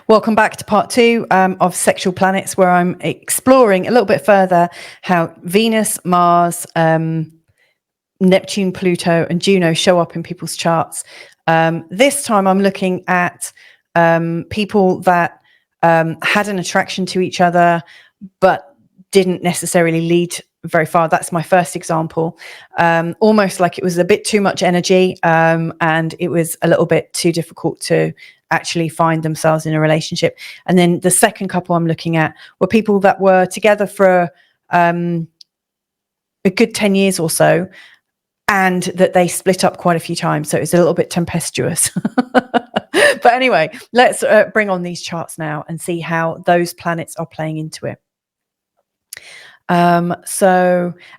Welcome back to part 2 of Sexual Planets, where I'm exploring a little bit further how Venus, Mars, Neptune, Pluto, and Juno show up in people's charts. This time I'm looking at people that had an attraction to each other, but didn't necessarily lead very far. That's my first example. Almost like it was a bit too much energy, and it was a little bit too difficult to actually find themselves in a relationship. And then the second couple I'm looking at were people that were together for a good 10 years or so, and that they split up quite a few times. So it was a little bit tempestuous. But anyway, let's bring on these charts now and see how those planets are playing into it. And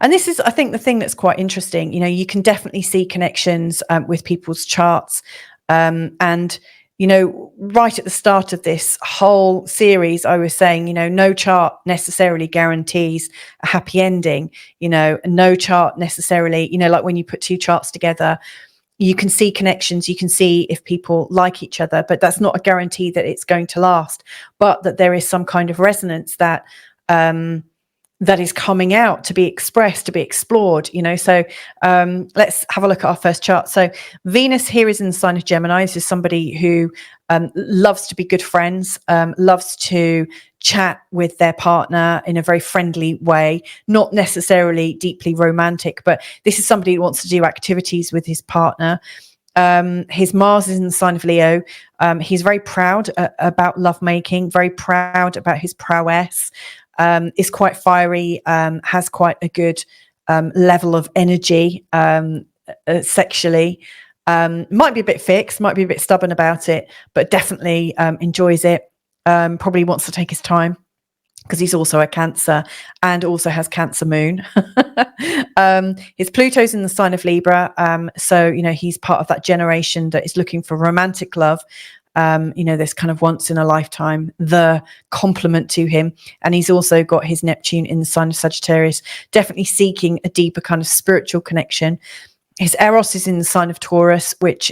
this is, I think, the thing that's quite interesting. You know, you can definitely see connections with people's charts. And, you know, right at the start of this whole series, I was saying, you know, no chart necessarily guarantees a happy ending. You know, no chart necessarily, you know, like when you put two charts together, you can see connections, you can see if people like each other, but that's not a guarantee that it's going to last, but that there is some kind of resonance that that is coming out to be expressed, to be explored, you know. So let's have a look at our first chart. So Venus here is in the sign of Gemini. This is somebody who loves to be good friends, loves to chat with their partner in a very friendly way, not necessarily deeply romantic, but this is somebody who wants to do activities with his partner. His Mars is in the sign of Leo. He's very proud about lovemaking, very proud about his prowess. Is quite fiery, has quite a good level of energy sexually. Might be a bit fixed, might be a bit stubborn about it, but definitely enjoys it. Probably wants to take his time because he's also a Cancer and also has Cancer moon. His Pluto's in the sign of Libra. So, you know, he's part of that generation that is looking for romantic love. You know, this kind of once in a lifetime, the complement to him. And he's also got his Neptune in the sign of Sagittarius, definitely seeking a deeper kind of spiritual connection. His Eros is in the sign of Taurus, which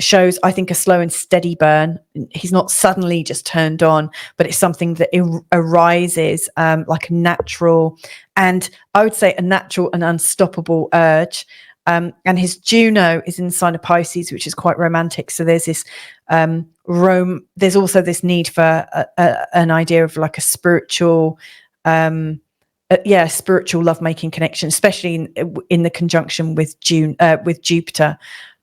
shows, I think, a slow and steady burn. He's not suddenly just turned on, but it's something that arises like a natural, and I would say a natural and unstoppable urge. And his Juno is in the sign of Pisces, which is quite romantic. So there's this there's also this need for an idea of like a spiritual, spiritual lovemaking connection, especially in the conjunction with Jupiter.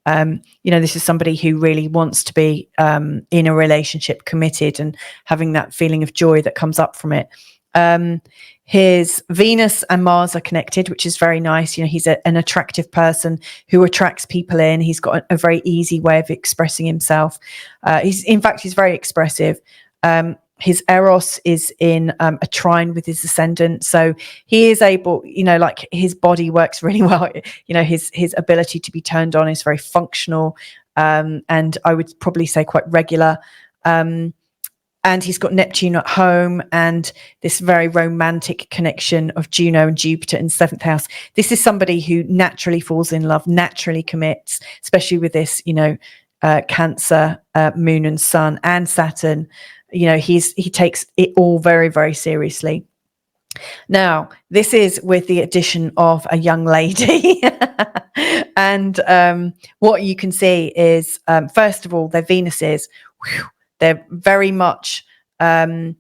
You know, this is somebody who really wants to be in a relationship, committed, and having that feeling of joy that comes up from it. His Venus and Mars are connected, which is very nice. You know, he's an attractive person who attracts people in. He's got a very easy way of expressing himself. He's very expressive. His Eros is in a trine with his ascendant. So he is able, you know, like his body works really well. You know, his ability to be turned on is very functional. And I would probably say quite regular. And he's got Neptune at home and this very romantic connection of Juno and Jupiter in the 7th house. This is somebody who naturally falls in love, naturally commits, especially with this, you know, Cancer, Moon and Sun and Saturn. You know, he takes it all very, very seriously. Now, this is with the addition of a young lady. And what you can see is, first of all, their Venuses, they're very much they're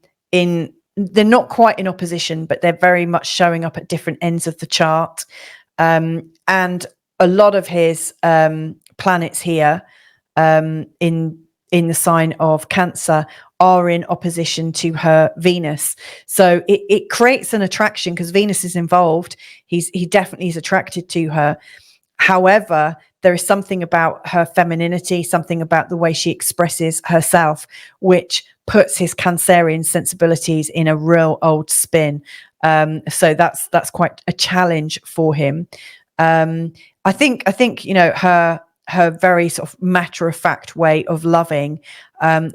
not quite in opposition, but they're very much showing up at different ends of the chart. And a lot of his planets here in the sign of Cancer are in opposition to her Venus. So it creates an attraction because Venus is involved. He definitely is attracted to her. However, there is something about her femininity, something about the way she expresses herself, which puts his Cancerian sensibilities in a real old spin. So that's quite a challenge for him. I think, you know, her her very sort of matter-of-fact way of loving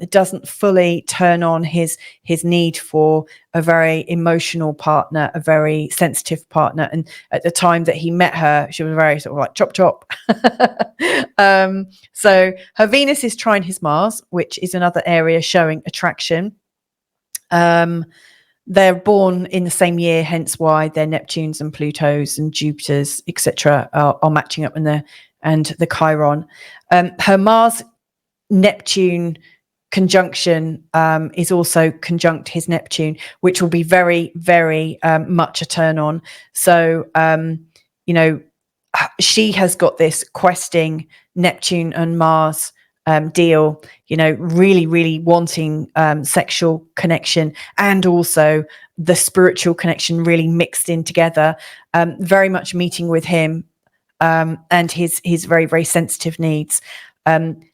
doesn't fully turn on his need for a very emotional partner, a very sensitive partner. And at the time that he met her, she was very sort of like chop chop. So her Venus is trine his Mars, which is another area showing attraction. They're born in the same year, hence why their Neptunes and Plutos and Jupiters, etc., are matching up and the Chiron. Her Mars Neptune conjunction is also conjunct his Neptune, which will be very, very much a turn on. So, she has got this questing Neptune and Mars deal, really, really wanting sexual connection and also the spiritual connection really mixed in together, very much meeting with him and his very, very sensitive needs.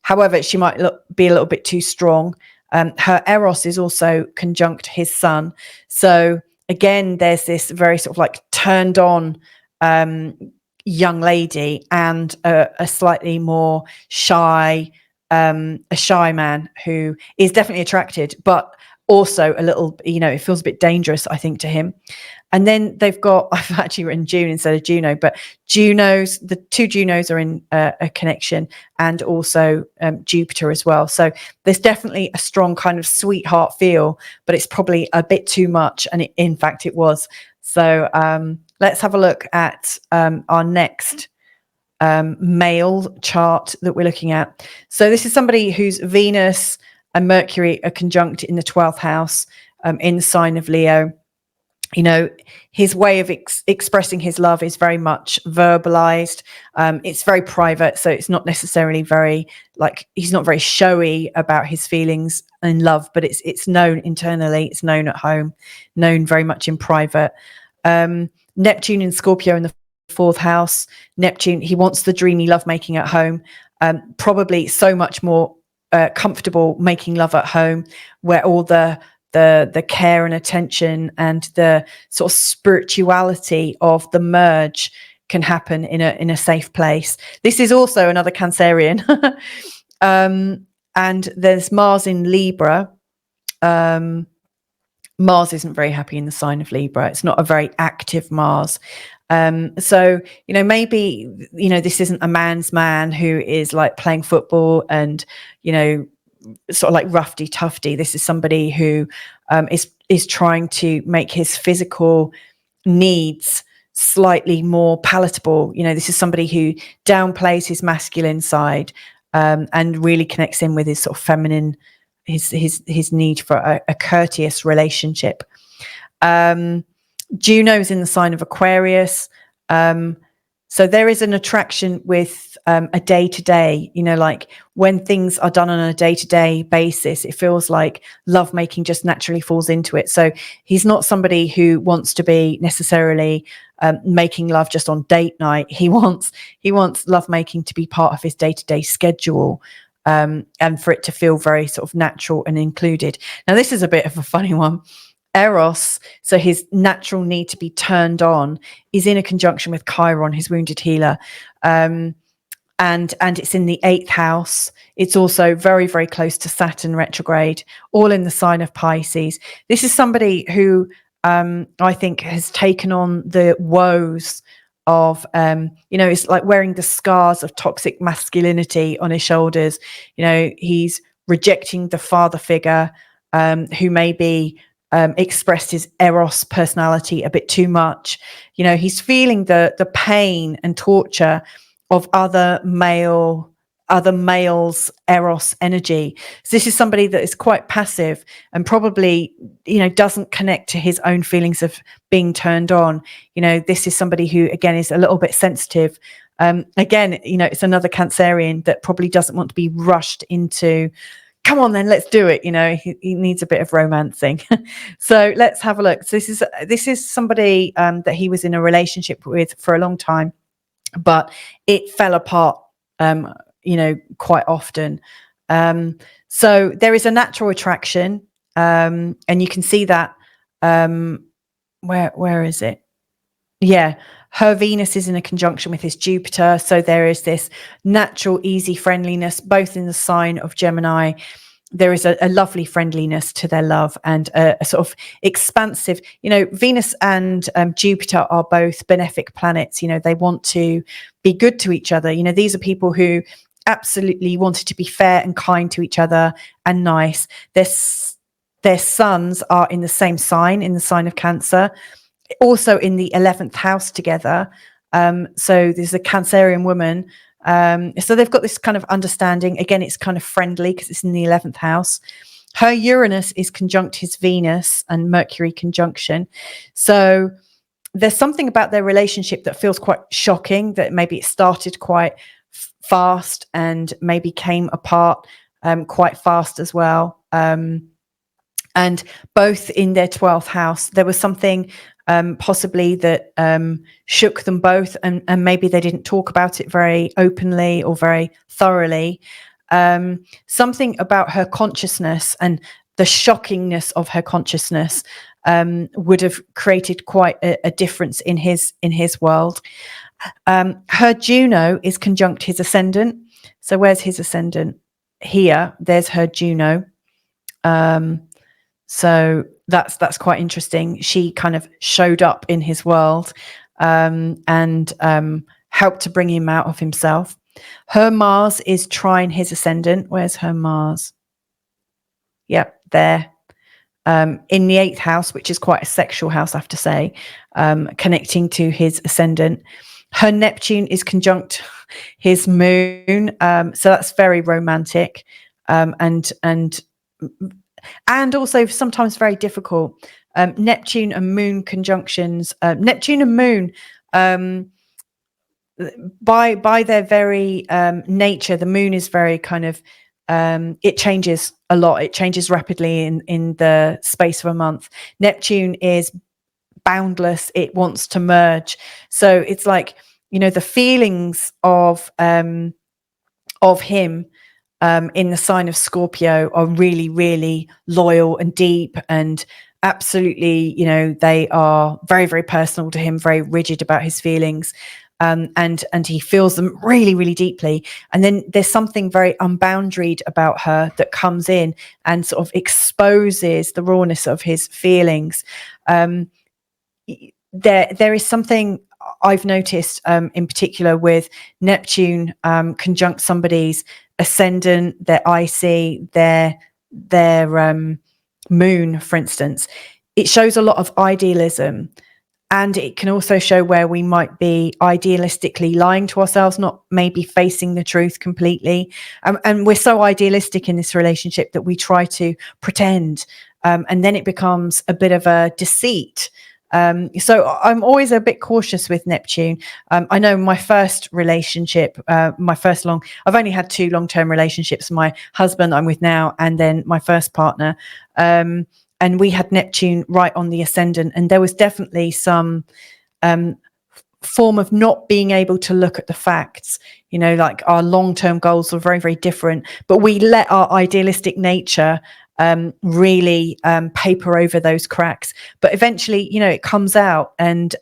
However, she might be a little bit too strong. Her Eros is also conjunct his Sun. So again, there's this very sort of like turned on young lady and a slightly more shy, a shy man who is definitely attracted, but also a little, it feels a bit dangerous, I think, to him. And then they've got, I've actually written June instead of Juno, but the two Junos are in a connection, and also Jupiter as well. So there's definitely a strong kind of sweetheart feel, but it's probably a bit too much. And in fact, it was. So let's have a look at our next male chart that we're looking at. So this is somebody whose Venus and Mercury are conjunct in the 12th house in the sign of Leo. His way of expressing his love is very much verbalized. It's very private, so it's not necessarily very he's not very showy about his feelings and love, but it's known internally, it's known at home, known very much in private. Neptune in Scorpio in the 4th house. Neptune, he wants the dreamy lovemaking at home, probably so much more comfortable making love at home, where all the care and attention and the sort of spirituality of the merge can happen in a safe place. This is also another Cancerian. And there's Mars in Libra. Mars isn't very happy in the sign of Libra. It's not a very active Mars. So, maybe, this isn't a man's man who is like playing football and, sort of like roughy tufty. This is somebody who is trying to make his physical needs slightly more palatable. This is somebody who downplays his masculine side and really connects in with his sort of feminine, his need for a courteous relationship. Juno's in the sign of Aquarius. So there is an attraction with a day-to-day, like when things are done on a day-to-day basis, it feels like lovemaking just naturally falls into it. So he's not somebody who wants to be necessarily making love just on date night. He wants lovemaking to be part of his day-to-day schedule, and for it to feel very sort of natural and included. Now, this is a bit of a funny one. Eros, so his natural need to be turned on, is in a conjunction with Chiron, his wounded healer, and it's in the 8th house. It's also very, very close to Saturn retrograde, all in the sign of Pisces. This is somebody who I think has taken on the woes of it's like wearing the scars of toxic masculinity on his shoulders. He's rejecting the father figure who maybe expressed his Eros personality a bit too much. He's feeling the pain and torture of other males' Eros energy. So this is somebody that is quite passive and probably, doesn't connect to his own feelings of being turned on. This is somebody who, again, is a little bit sensitive. Again, it's another Cancerian that probably doesn't want to be rushed into, come on then, let's do it. He needs a bit of romancing. So let's have a look. So this is somebody that he was in a relationship with for a long time, but it fell apart quite often. So there is a natural attraction, and you can see that where is it? Yeah, Her Venus is in a conjunction with his Jupiter. So there is this natural, easy friendliness, both in the sign of Gemini. There is a lovely friendliness to their love and a sort of expansive, Venus and Jupiter are both benefic planets. They want to be good to each other. These are people who absolutely wanted to be fair and kind to each other and nice. Their suns are in the same sign, in the sign of Cancer, also in the 11th house together. So there's a Cancerian woman. So they've got this kind of understanding. Again, it's kind of friendly because it's in the 11th house. Her Uranus is conjunct his Venus and Mercury conjunction. So there's something about their relationship that feels quite shocking, that maybe it started quite fast and maybe came apart quite fast as well. And both in their 12th house, there was something possibly that shook them both, and maybe they didn't talk about it very openly or very thoroughly. Something about her consciousness and the shockingness of her consciousness would have created quite a difference in his world. Her Juno is conjunct his ascendant. So where's his ascendant? Here. There's her Juno. So that's quite interesting. She kind of showed up in his world and helped to bring him out of himself. Her Mars is trine his ascendant. Where's her Mars? Yep, there. In the 8th house, which is quite a sexual house, I have to say, connecting to his ascendant. Her Neptune is conjunct his moon. So that's very romantic and also sometimes very difficult. Neptune and moon conjunctions. Neptune and moon, by their very nature, the moon is very kind of, it changes a lot. It changes rapidly in the space of a month. Neptune is boundless. It wants to merge. So it's like, the feelings of him in the sign of Scorpio are really, really loyal and deep, and absolutely, they are very, very personal to him, very rigid about his feelings. And he feels them really, really deeply. And then there's something very unboundaried about her that comes in and sort of exposes the rawness of his feelings. There is something I've noticed in particular with Neptune conjunct somebody's ascendant, their IC, their moon, for instance. It shows a lot of idealism. And it can also show where we might be idealistically lying to ourselves, not maybe facing the truth completely. And we're so idealistic in this relationship that we try to pretend. And then it becomes a bit of a deceit. So I'm always a bit cautious with Neptune. I know my first relationship, I've only had 2 long-term relationships, my husband I'm with now, and then my first partner. And we had Neptune right on the ascendant, and there was definitely some form of not being able to look at the facts. Like our long-term goals were very, very different, but we let our idealistic nature really paper over those cracks. But eventually, it comes out, and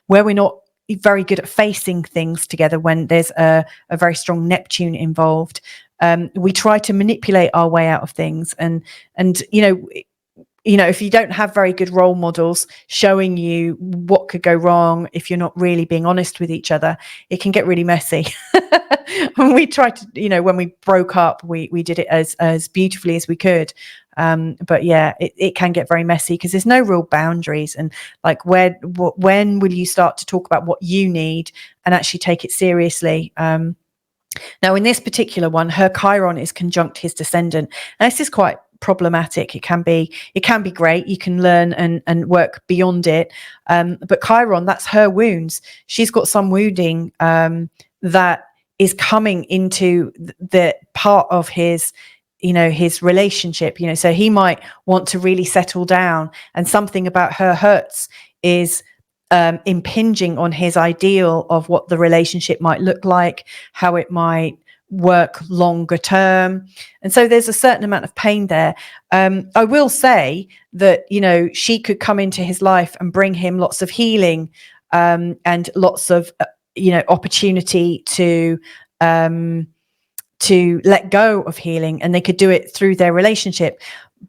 where we're not very good at facing things together, when there's a very strong Neptune involved, we try to manipulate our way out of things. And if you don't have very good role models showing you what could go wrong, if you're not really being honest with each other, it can get really messy. When we tried to, when we broke up, we did it as beautifully as we could. But yeah, it can get very messy because there's no real boundaries. And like, when will you start to talk about what you need and actually take it seriously? Now, in this particular one, her Chiron is conjunct his descendant. Now, this is quite problematic. It can be great. You can learn and work beyond it. But Chiron, that's her wounds. She's got some wounding that is coming into the part of his relationship. So he might want to really settle down, and something about her hurts is impinging on his ideal of what the relationship might look like, how it might work longer term. And so there's a certain amount of pain there. I will say that, she could come into his life and bring him lots of healing and lots of opportunity to let go of healing, and they could do it through their relationship.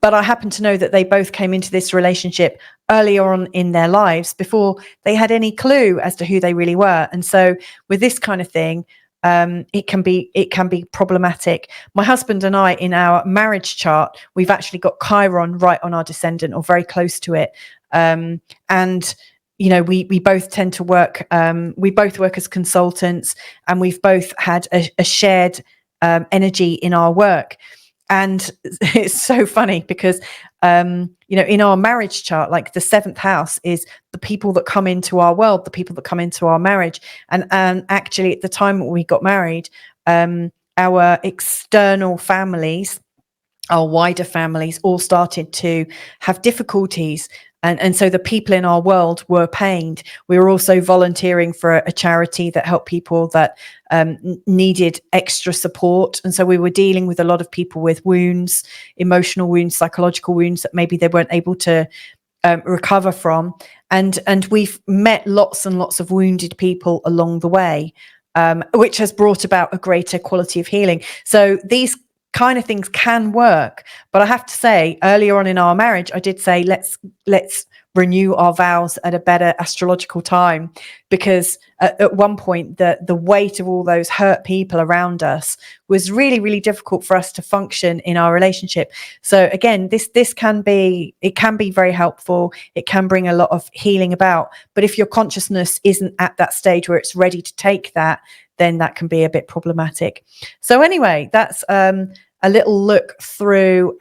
But I happen to know that they both came into this relationship earlier on in their lives before they had any clue as to who they really were. And so with this kind of thing, it can be problematic. My husband and I, in our marriage chart, we've actually got Chiron right on our descendant, or very close to it. And we both tend to work. We both work as consultants, and we've both had a shared energy in our work. And it's so funny because, in our marriage chart, like the 7th house is the people that come into our world, the people that come into our marriage. And actually, at the time we got married, our external families, our wider families, all started to have difficulties. And so the people in our world were pained. We were also volunteering for a charity that helped people that needed extra support. And so we were dealing with a lot of people with wounds, emotional wounds, psychological wounds that maybe they weren't able to recover from. And we've met lots and lots of wounded people along the way, which has brought about a greater quality of healing. So these kind of things can work. But I have to say, earlier on in our marriage, I did say, let's renew our vows at a better astrological time, because at one point the weight of all those hurt people around us was really, really difficult for us to function in our relationship. So again, this can be very helpful. It can bring a lot of healing about. But if your consciousness isn't at that stage where it's ready to take that, then that can be a bit problematic. So anyway, that's a little look through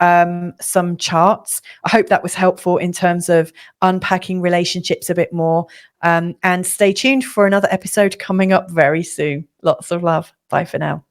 some charts. I hope that was helpful in terms of unpacking relationships a bit more. And stay tuned for another episode coming up very soon. Lots of love. Bye for now.